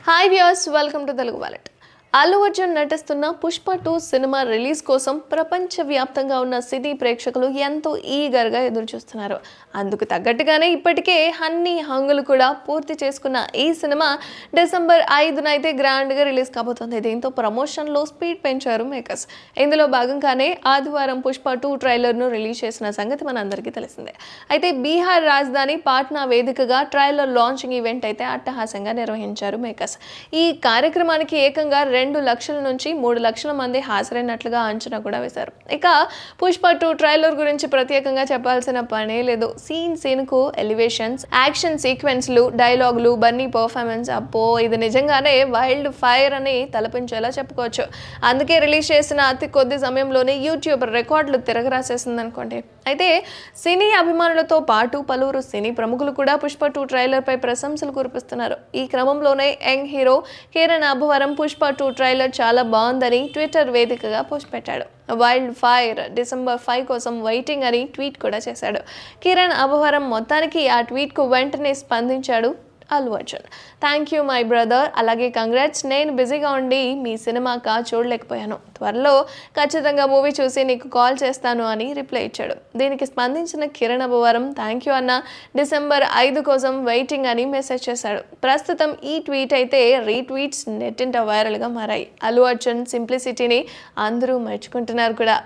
Hi viewers, welcome to Telugu wallet. Allu Arjun నటిస్తున్న Pushpa 2 cinema release కోసం ప్రపంచవ్యాప్తంగా ఉన్న సినీ ప్రేక్షకులు ఎంతో ఈగర్గా ఎదురుచూస్తున్నారు. అందుకు తగ్గట్టుగానే ఇప్పటికే అన్ని హంగులు కూడా పూర్తి చేసుకున్న ఈ సినిమా డిసెంబర్ 5న అయితే గ్రాండ్గా రిలీజ్ కాబోతోంది. దీంతో ప్రమోషన్లో స్పీడ్ పెంచారు మేకర్స్. ఇందులో భాగంగానే ఆదివారం పుష్ప 2 ట్రైలర్ను రిలీజ్ చేసిన సంగతి మనందరికీ తెలిసిందే. అయితే బీహార్ రాజధాని పాట్నా వేదికగా ట్రైలర్ లాంచింగ్ ఈవెంట్ అయితే అట్టహాసంగా నిర్వహించారు మేకర్స్. ఈ కార్యక్రమానికి ఏకంగా 2 లక్షల నుంచి 3 లక్షల మంది హాజరైనట్లుగా అంచనా కూడా వేశారు. ఇక పుష్ప 2 ట్రైలర్ గురించి ప్రత్యేకంగా చెప్పాల్సిన పనే లేదు. సీన్కు ఎలివేషన్స్, యాక్షన్ సీక్వెన్స్లు, డైలాగులు, బన్నీ పర్ఫార్మెన్స్ అప్పో ఇది నిజంగానే వైల్డ్ ఫైర్ అని తలపించేలా చెప్పుకోవచ్చు. అందుకే రిలీజ్ చేసిన అతి కొద్ది సమయంలోనే యూట్యూబ్ రికార్డులు తిరగరాసేసింది అనుకోండి. అయితే సినీ అభిమానులతో పాటు పలువురు సినీ ప్రముఖులు కూడా పుష్ప 2 ట్రైలర్పై ప్రశంసలు కురిపిస్తున్నారు. ఈ క్రమంలోనే young hero Kiran Abbavaram Pushpa 2 trailer చాలా బాగుందని ట్విట్టర్ వేదికగా పోస్ట్ పెట్టాడు. వైల్డ్ ఫైర్ డిసెంబర్ 5 కోసం వెయిటింగ్ అని ట్వీట్ కూడా చేశాడు. కిరణ్ అబ్బవరం మొత్తానికి ఆ ట్వీట్కు వెంటనే స్పందించాడు Allu Arjun. Thank you my brother, అలాగే కంగ్రాట్స్, నేను బిజీగా ఉండి మీ సినిమాగా చూడలేకపోయాను, త్వరలో ఖచ్చితంగా మూవీ చూసి నీకు కాల్ చేస్తాను అని రిప్లై ఇచ్చాడు. దీనికి స్పందించిన కిరణ్ అబ్బవరం థ్యాంక్ యూ అన్న, డిసెంబర్ 5 కోసం వెయిటింగ్ అని మెసేజ్ చేశాడు. ప్రస్తుతం ఈ ట్వీట్ అయితే రీట్వీట్స్ నెట్టింట వైరల్గా మారాయి. అల్లు అర్జున్ సింప్లిసిటీని అందరూ మెచ్చుకుంటున్నారు కూడా.